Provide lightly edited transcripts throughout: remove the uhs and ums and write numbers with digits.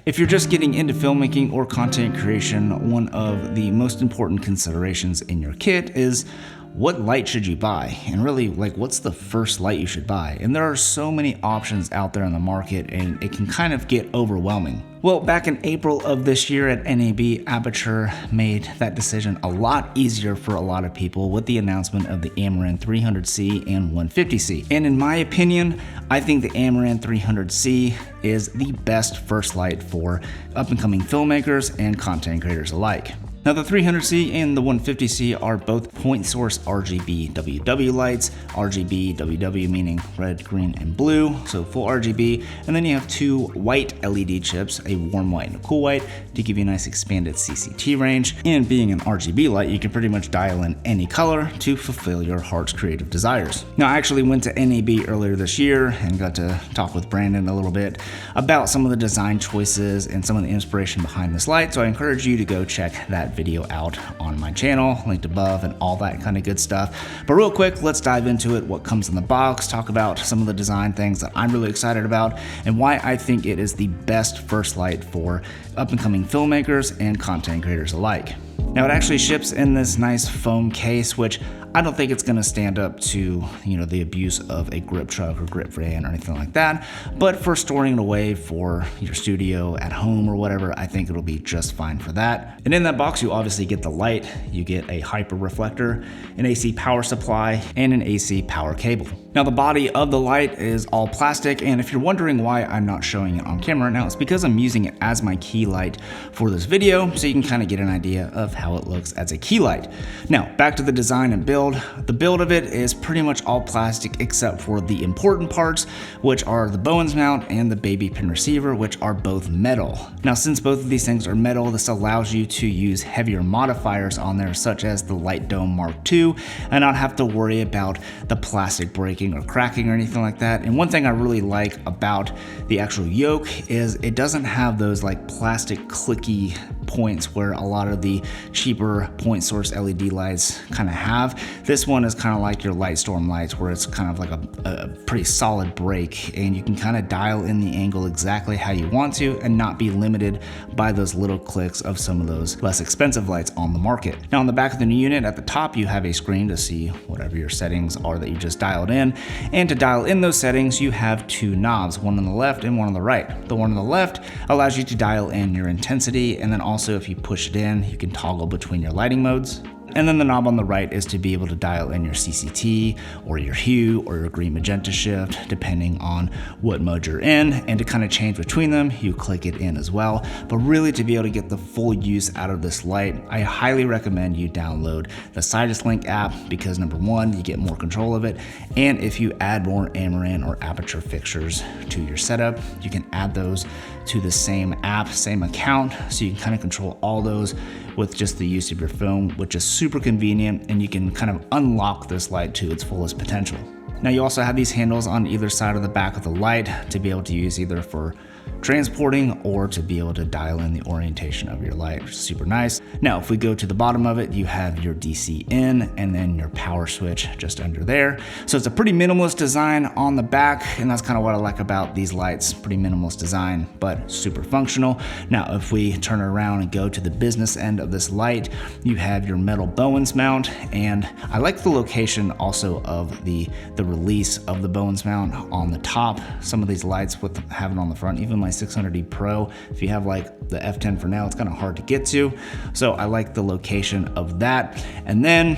If you're just getting into filmmaking or content creation, one of the most important considerations in your kit is what light should you buy? And really, what's the first light you should buy? And there are so many options out there in the market, and it can kind of get overwhelming. Well, back in April of this year at NAB, Aperture made that decision a lot easier for a lot of people with the announcement of the Amaran 300C and 150C. And in my opinion, I think the Amaran 300C is the best first light for up-and-coming filmmakers and content creators alike. Now, the 300C and the 150C are both point source RGB WW lights, RGB WW meaning red, green, and blue, so full RGB. And then you have two white LED chips, a warm white and a cool white, to give you a nice expanded CCT range. And being an RGB light, you can pretty much dial in any color to fulfill your heart's creative desires. Now, I actually went to NAB earlier this year and got to talk with Brandon a little bit about some of the design choices and some of the inspiration behind this light, so I encourage you to go check that video out on my channel, linked above, and all that kind of good stuff. But real quick, let's dive into it, what comes in the box, talk about some of the design things that I'm really excited about, and why I think it is the best first light for up-and-coming filmmakers and content creators alike. Now, it actually ships in this nice foam case, which I don't think it's going to stand up to, the abuse of a grip truck or grip van or anything like that. But for storing it away for your studio at home or whatever, I think it'll be just fine for that. And in that box, you obviously get the light, you get a hyper reflector, an AC power supply, and an AC power cable. Now, the body of the light is all plastic, and if you're wondering why I'm not showing it on camera now, it's because I'm using it as my key light for this video, so you can kind of get an idea of how it looks as a key light. Now, back to the design and build. The build of it is pretty much all plastic except for the important parts, which are the Bowens mount and the baby pin receiver, which are both metal. Now, since both of these things are metal, this allows you to use heavier modifiers on there, such as the Light Dome Mark II, and not have to worry about the plastic breaking or cracking or anything like that. And one thing I really like about the actual yoke is it doesn't have those plastic clicky points where a lot of the cheaper point source LED lights kind of have. This one is kind of like your Lightstorm lights, where it's kind of like a pretty solid break, and you can kind of dial in the angle exactly how you want to and not be limited by those little clicks of some of those less expensive lights on the market. Now, on the back of the new unit at the top, you have a screen to see whatever your settings are that you just dialed in, and to dial in those settings, you have two knobs, one on the left and one on the right. The one on the left allows you to dial in your intensity, and then also if you push it in, you can toggle between your lighting modes. And then the knob on the right is to be able to dial in your CCT or your hue or your green magenta shift, depending on what mode you're in. And to kind of change between them, you click it in as well. But really, to be able to get the full use out of this light, I highly recommend you download the Sidus Link app, because number one, you get more control of it. And if you add more Amaran or Aperture fixtures to your setup, you can add those to the same app, same account. So you can kind of control all those with just the use of your phone, which is super convenient, and you can kind of unlock this light to its fullest potential. Now, you also have these handles on either side of the back of the light to be able to use either for transporting or to be able to dial in the orientation of your light, which is super nice. Now, if we go to the bottom of it, you have your DC in and then your power switch just under there. So it's a pretty minimalist design on the back, and that's kind of what I like about these lights. Pretty minimalist design, but super functional. Now, if we turn it around and go to the business end of this light, you have your metal Bowens mount, and I like the location also of the release of the Bowens mount on the top. Some of these lights with having on the front, even my 600D Pro, if you have the F10 for now, it's kind of hard to get to. So I like the location of that. And then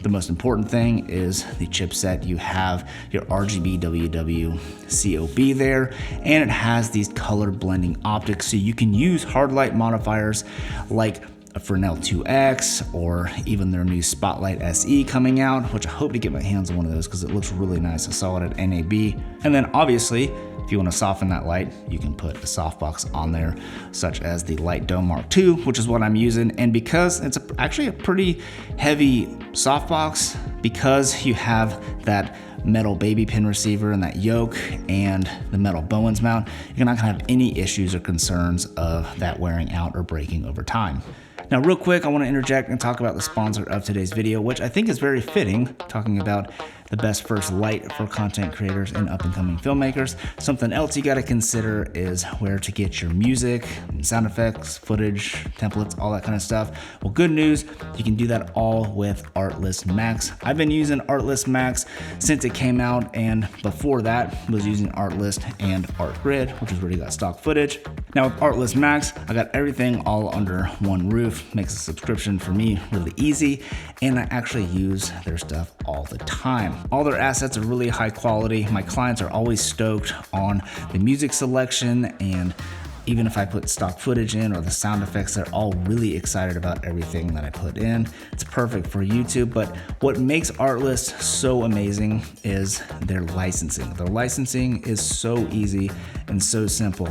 the most important thing is the chipset. You have your RGB WW COB there, and it has these color blending optics, so you can use hard light modifiers like a Fresnel 2X or even their new Spotlight SE coming out, which I hope to get my hands on one of those because it looks really nice. I saw it at NAB. And then obviously, if you want to soften that light, you can put a softbox on there, such as the Light Dome Mark II, which is what I'm using. And because it's actually a pretty heavy softbox, because you have that metal baby pin receiver and that yoke and the metal Bowens mount, you're not gonna have any issues or concerns of that wearing out or breaking over time. Now, real quick, I want to interject and talk about the sponsor of today's video, which I think is very fitting, talking about the best first light for content creators and up and coming filmmakers. Something else you got to consider is where to get your music, sound effects, footage, templates, all that kind of stuff. Well, good news, you can do that all with Artlist Max. I've been using Artlist Max since it came out, and before that was using Artlist and ArtGrid, which has already got stock footage. Now with Artlist Max, I got everything all under one roof. Makes a subscription for me really easy, and I actually use their stuff all the time. All their assets are really high quality. My clients are always stoked on the music selection, and even if I put stock footage in or the sound effects, they're all really excited about everything that I put in. It's perfect for YouTube, but what makes Artlist so amazing is their licensing. Their licensing is so easy and so simple.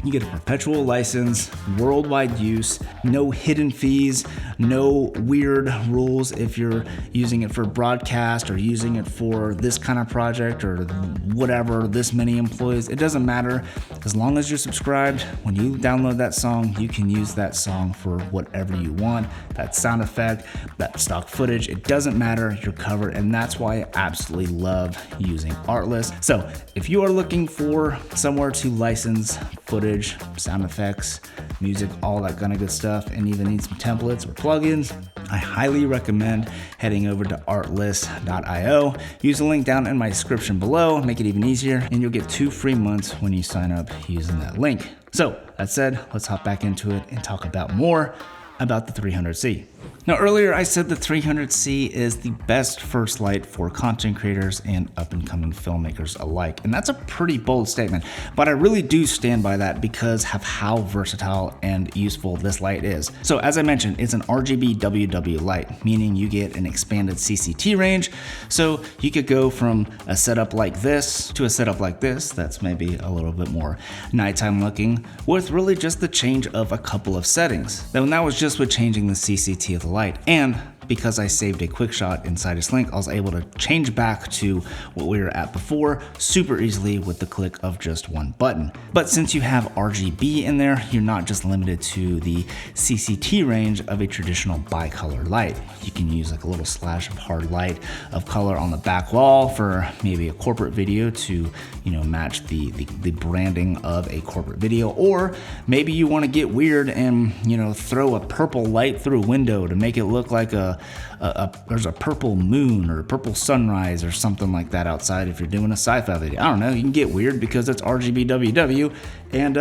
You get a perpetual license, worldwide use, no hidden fees, no weird rules if you're using it for broadcast or using it for this kind of project or whatever, this many employees. It doesn't matter. As long as you're subscribed, when you download that song, you can use that song for whatever you want. That sound effect, that stock footage, it doesn't matter. You're covered. And that's why I absolutely love using Artlist. So if you are looking for somewhere to license footage, sound effects, music, all that kind of good stuff, and even need some templates or plugins, I highly recommend heading over to artlist.io. Use the link down in my description below, make it even easier, and you'll get 2 free months when you sign up using that link. So that said, let's hop back into it and talk about more about the 300C. Now earlier I said the 300C is the best first light for content creators and up and coming filmmakers alike. And that's a pretty bold statement, but I really do stand by that because of how versatile and useful this light is. So as I mentioned, it's an RGB WW light, meaning you get an expanded CCT range. So you could go from a setup like this to a setup like this, that's maybe a little bit more nighttime looking, with really just the change of a couple of settings. Then that was just with changing the CCT of the light. And because I saved a quick shot inside this link, I was able to change back to what we were at before super easily with the click of just one button. But since you have RGB in there, you're not just limited to the CCT range of a traditional bicolor light. You can use like a little slash of hard light of color on the back wall for maybe a corporate video to, match the branding of a corporate video, or maybe you want to get weird and, throw a purple light through a window to make it look like there's a purple moon or a purple sunrise or something like that outside if you're doing a sci-fi video. I don't know, you can get weird because it's RGBWW, and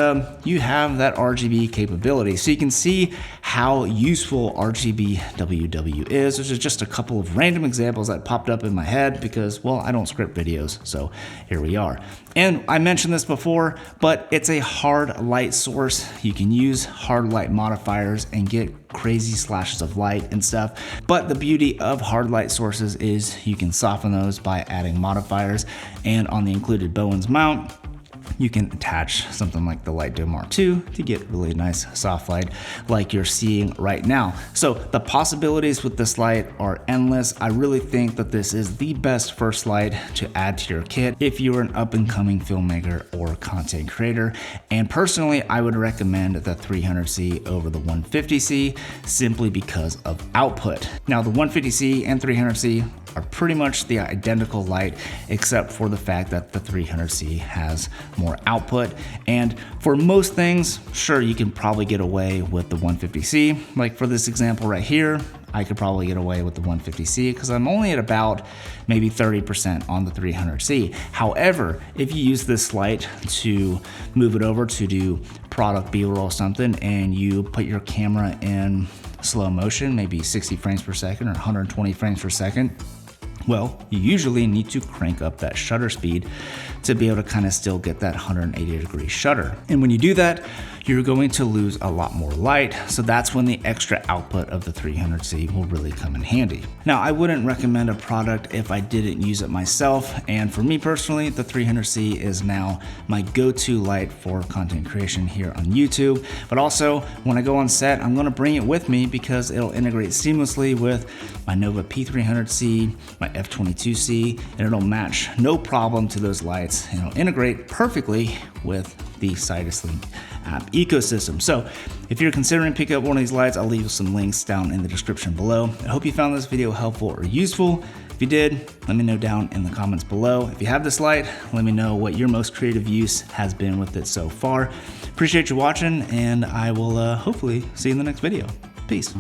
you have that RGB capability. So you can see how useful RGBWW is. There's just a couple of random examples that popped up in my head because, well, I don't script videos, so here we are. And I mentioned this before, but it's a hard light source. You can use hard light modifiers and get crazy slashes of light and stuff. But the beauty of hard light sources is you can soften those by adding modifiers. And on the included Bowens mount, you can attach something like the Light Dome R2 to get really nice soft light like you're seeing right now. So the possibilities with this light are endless. I really think that this is the best first light to add to your kit if you're an up and coming filmmaker or content creator. And personally, I would recommend the 300C over the 150C simply because of output. Now the 150C and 300C are pretty much the identical light, except for the fact that the 300C has more output. And for most things, sure, you can probably get away with the 150C. Like for this example right here, I could probably get away with the 150C because I'm only at about maybe 30% on the 300C. However, if you use this light to move it over to do product B-roll or something, and you put your camera in slow motion, maybe 60 frames per second or 120 frames per second, well, you usually need to crank up that shutter speed to be able to kind of still get that 180-degree shutter. And when you do that, you're going to lose a lot more light. So that's when the extra output of the 300C will really come in handy. Now, I wouldn't recommend a product if I didn't use it myself. And for me personally, the 300C is now my go-to light for content creation here on YouTube. But also when I go on set, I'm gonna bring it with me because it'll integrate seamlessly with my Nova P300C, my F22C, and it'll match no problem to those lights. And it'll integrate perfectly with the CytusLink app ecosystem. So if you're considering picking up one of these lights, I'll leave some links down in the description below. I hope you found this video helpful or useful. If you did, let me know down in the comments below. If you have this light, let me know what your most creative use has been with it so far. Appreciate you watching, and I will hopefully see you in the next video. Peace.